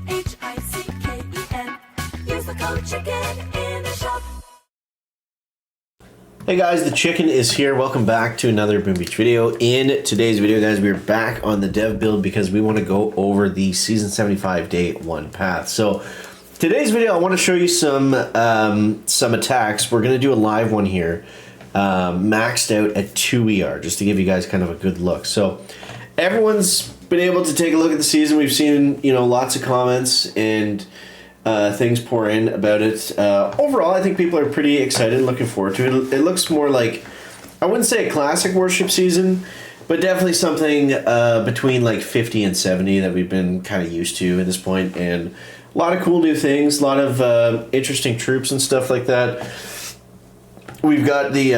CHICKEN. Use the code CHICKEN in the shop. Hey guys, the chicken is here. Welcome back to another Boom Beach video. In today's video, guys, we're back on the dev build because we want to go over the Season 75 Day 1 path. So today's video, I want to show you some attacks. We're going to do a live one here, maxed out at 2 ER, just to give you guys kind of a good look. So everyone's been able to take a look at the season. We've seen, you know, lots of comments and things pour in about it. Overall, I think people are pretty excited, looking forward to it. It looks more like, I wouldn't say a classic Warship season, but definitely something between like 50 and 70 that we've been kind of used to at this point. And a lot of cool new things, a lot of interesting troops and stuff like that. We've got the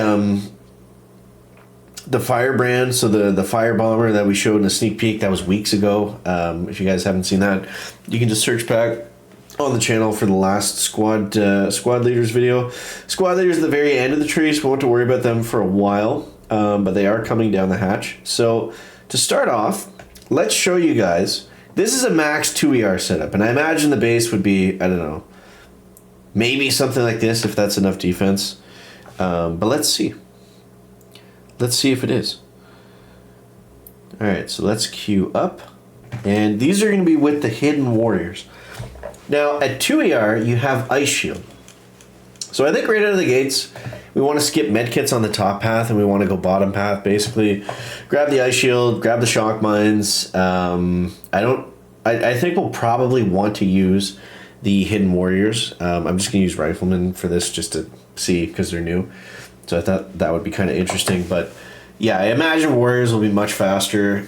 Firebrand, so the fire bomber that we showed in a sneak peek. That was weeks ago. If you guys haven't seen that, you can just search back on the channel for the last squad leaders video. Squad leaders at the very end of the tree, so we won't have to worry about them for a while, but they are coming down the hatch. So to start off, let's show you guys. This is a max 2 ER setup, and I imagine the base would be, I don't know, maybe something like this if that's enough defense. But let's see. Let's see if it is. All right, so let's queue up, and these are going to be with the hidden warriors. Now, at 2 ER, you have Ice Shield. So I think right out of the gates, we want to skip medkits on the top path, and we want to go bottom path, basically. Grab the Ice Shield, grab the Shock Mines. I think we'll probably want to use the Hidden Warriors. I'm just going to use Riflemen for this just to see, because they're new. So I thought that would be kind of interesting. But yeah, I imagine Warriors will be much faster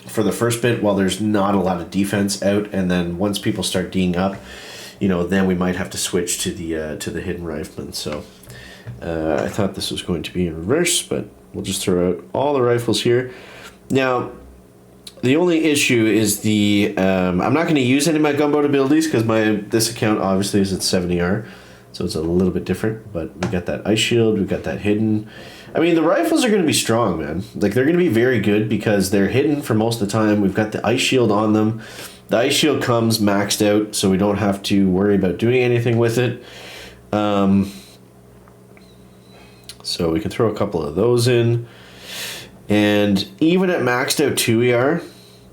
for the first bit while there's not a lot of defense out, and then once people start D'ing up, you know, then we might have to switch to the hidden riflemen. So I thought this was going to be in reverse, but we'll just throw out all the rifles here. Now, the only issue is the I'm not going to use any of my gunboat abilities because this account obviously is at 7 ER, so it's a little bit different. But we got that Ice Shield, we got that hidden. I mean, the rifles are going to be strong, man. Like, they're going to be very good because they're hidden for most of the time. We've got the Ice Shield on them. The Ice Shield comes maxed out, so we don't have to worry about doing anything with it. So we can throw a couple of those in. And even at maxed out 2 ER,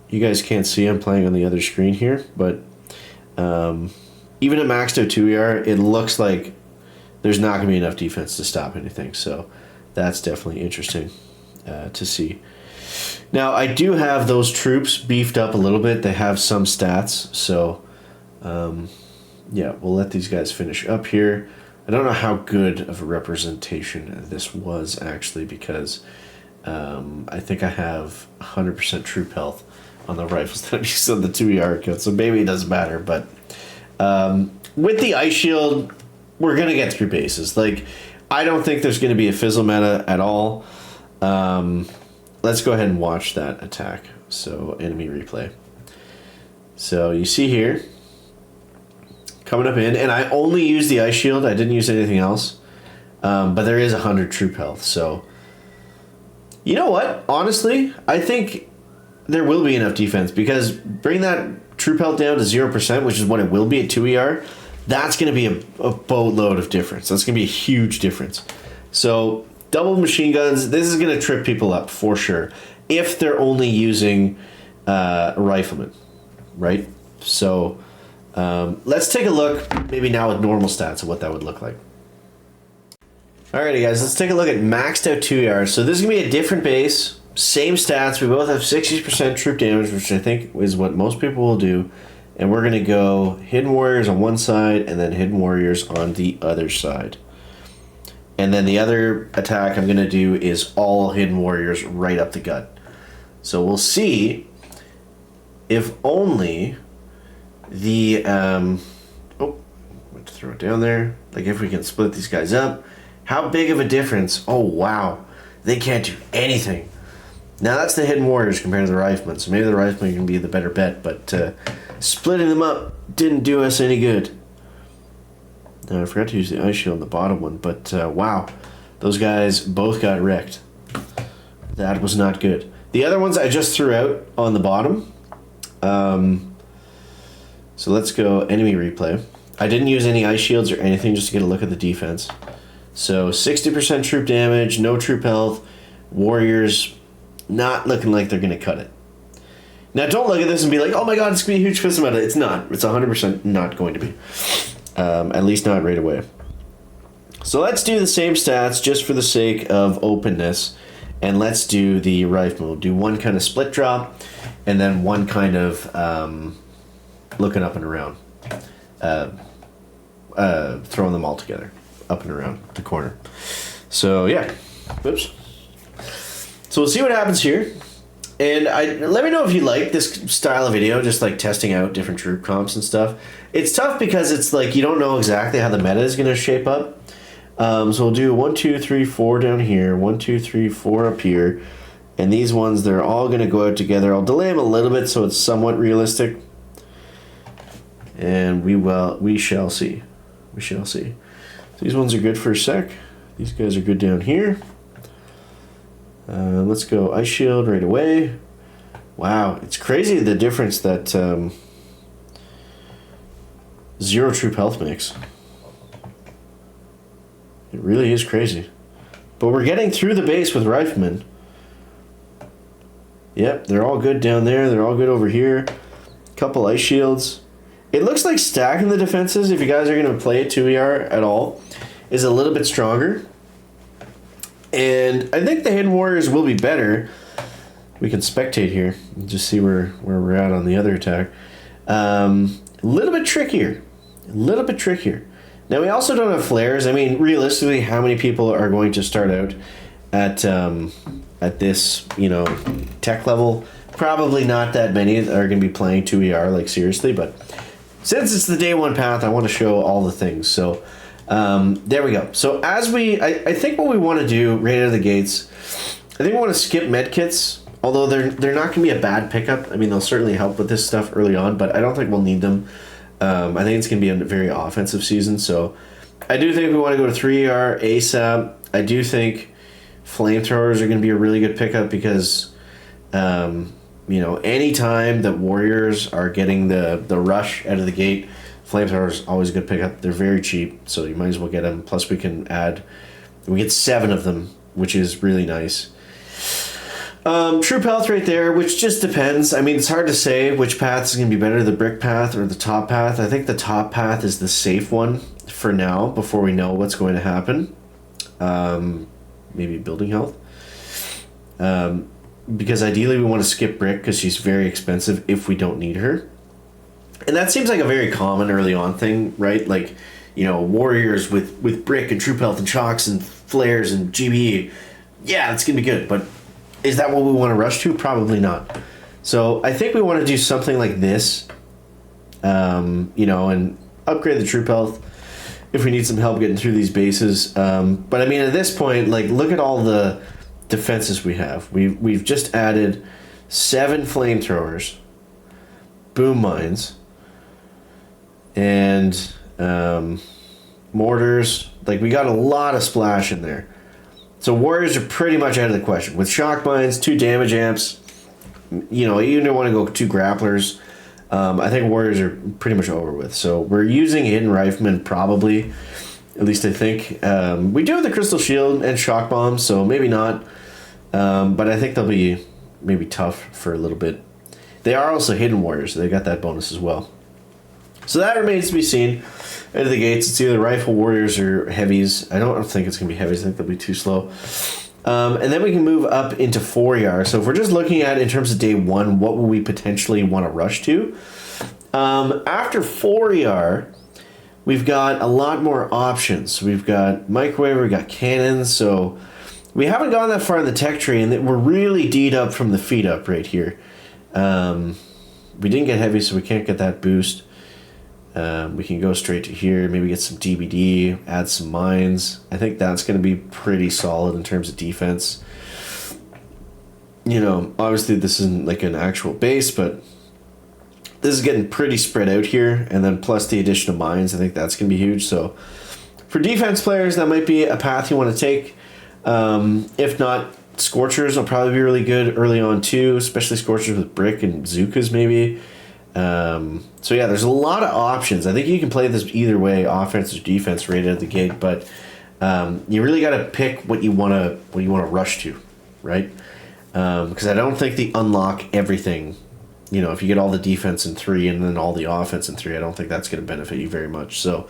you guys can't see I'm playing on the other screen here, but even at maxed out 2 ER, it looks like there's not going to be enough defense to stop anything. So that's definitely interesting to see. Now, I do have those troops beefed up a little bit. They have some stats. So, yeah, we'll let these guys finish up here. I don't know how good of a representation this was, actually, because I think I have 100% troop health on the rifles that I'm using on the 2 ER account. So maybe it doesn't matter. But with the Ice Shield, we're going to get through bases. Like, I don't think there's going to be a fizzle meta at all. Let's go ahead and watch that attack. So, enemy replay. So, you see here, coming up in, and I only used the Ice Shield. I didn't use anything else. But there is 100 troop health. So, you know what? Honestly, I think there will be enough defense because bring that troop health down to 0%, which is what it will be at 2 ER. That's going to be a boatload of difference. That's going to be a huge difference. So double machine guns, this is going to trip people up for sure if they're only using riflemen, right? So let's take a look maybe now with normal stats of what that would look like. Alrighty guys, let's take a look at maxed out 2 ER. So this is going to be a different base, same stats. We both have 60% troop damage, which I think is what most people will do. And we're going to go Hidden Warriors on one side and then Hidden Warriors on the other side. And then the other attack I'm going to do is all Hidden Warriors right up the gut. So we'll see if only the... I'm going to throw it down there. Like if we can split these guys up. How big of a difference? Oh, wow. They can't do anything. Now that's the Hidden Warriors compared to the Riflemen. So maybe the Riflemen can be the better bet, but splitting them up didn't do us any good. Now I forgot to use the Ice Shield on the bottom one, but wow. Those guys both got wrecked. That was not good. The other ones I just threw out on the bottom. So let's go enemy replay. I didn't use any ice shields or anything just to get a look at the defense. So 60% troop damage, no troop health. Warriors not looking like they're going to cut it. Now don't look at this and be like, oh my god, it's going to be a huge piss about it. It's not. It's 100% not going to be. At least not right away. So let's do the same stats just for the sake of openness. And let's do the rifle mode. Do one kind of split drop and then one kind of looking up and around. Throwing them all together. Up and around the corner. So yeah. Oops. So we'll see what happens here. And let me know if you like this style of video, just like testing out different troop comps and stuff. It's tough because it's like you don't know exactly how the meta is going to shape up. So we'll do 1, 2, 3, 4 down here, 1, 2, 3, 4 up here. And these ones, they're all going to go out together. I'll delay them a little bit so it's somewhat realistic. And we shall see. We shall see. These ones are good for a sec. These guys are good down here. Let's go ice shield right away. Wow, it's crazy the difference that 0 troop health makes. It really is crazy. But we're getting through the base with riflemen. Yep, they're all good down there. They're all good over here. Couple ice shields. It looks like stacking the defenses, if you guys are going to play 2ER at all, is a little bit stronger. And I think the Hidden Warriors will be better. We can spectate here and just see where we're at on the other attack. A little bit trickier. A little bit trickier. Now, we also don't have flares. I mean, realistically, how many people are going to start out at this, tech level? Probably not that many that are going to be playing 2ER, like, seriously. But since it's the day one path, I want to show all the things. So, there we go. So, I think what we want to do right out of the gates, I think we want to skip medkits. Although they're not going to be a bad pickup. I mean, they'll certainly help with this stuff early on, but I don't think we'll need them. I think it's going to be a very offensive season, so I do think we want to go to 3ER ASAP. I do think flamethrowers are going to be a really good pickup because, any time that warriors are getting the rush out of the gate, flamethrowers always a good pickup. They're very cheap, so you might as well get them. Plus, we get 7 of them, which is really nice. Troop health right there, which just depends. I mean, it's hard to say which path is going to be better, the brick path or the top path. I think the top path is the safe one for now, before we know what's going to happen. Maybe building health. Because ideally we want to skip brick because she's very expensive if we don't need her. And that seems like a very common early on thing, right? Like, warriors with brick and troop health and shocks and flares and GBE. Yeah, it's going to be good, but is that what we want to rush to? Probably not. So I think we want to do something like this, and upgrade the troop health if we need some help getting through these bases. But I mean, at this point, like, look at all the defenses we have. We've just added 7 flamethrowers, boom mines, and mortars. Like, we got a lot of splash in there. So warriors are pretty much out of the question. With shock mines, 2 damage amps, you don't want to go 2 grapplers. I think warriors are pretty much over with. So we're using hidden riflemen probably, at least I think. We do have the crystal shield and shock bombs, so maybe not. But I think they'll be maybe tough for a little bit. They are also hidden warriors, so they got that bonus as well. So that remains to be seen. Out of the gates, it's either rifle warriors or heavies. I don't think it's going to be heavies. I think they'll be too slow. And then we can move up into 4ER. So if we're just looking at, in terms of day 1, what will we potentially want to rush to? After 4ER, we've got a lot more options. We've got microwave, we've got cannons. So we haven't gone that far in the tech tree, and we're really D'd up from the feet up right here. We didn't get heavy, so we can't get that boost. We can go straight to here, maybe get some DBD, add some mines. I think that's going to be pretty solid in terms of defense. Obviously this isn't like an actual base, but this is getting pretty spread out here. And then plus the addition of mines, I think that's going to be huge. So for defense players, that might be a path you want to take. If not, Scorchers will probably be really good early on too, especially Scorchers with brick and Bazookas maybe. So yeah, there's a lot of options. I think you can play this either way, offense or defense, right out of the gate. But you really got to pick what you want to rush to, right? Because I don't think they unlock everything. You know, if you get all the defense in 3 and then all the offense in 3, I don't think that's going to benefit you very much. So,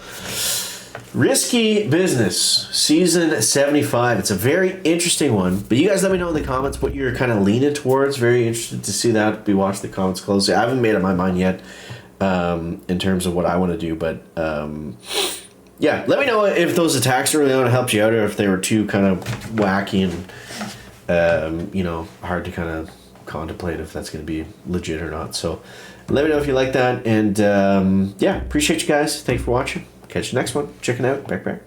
risky business, season 75. It's a very interesting one. But you guys let me know in the comments what you're kind of leaning towards. Very interested to see that. Be watching the comments closely. I haven't made up my mind yet in terms of what I want to do. But, yeah, let me know if those attacks early on helped you out or if they were too kind of wacky and, you know, hard to kind of contemplate if that's going to be legit or not. So let me know if you like that, and yeah, appreciate you guys. Thanks for watching. Catch you next one. Checking out. Back.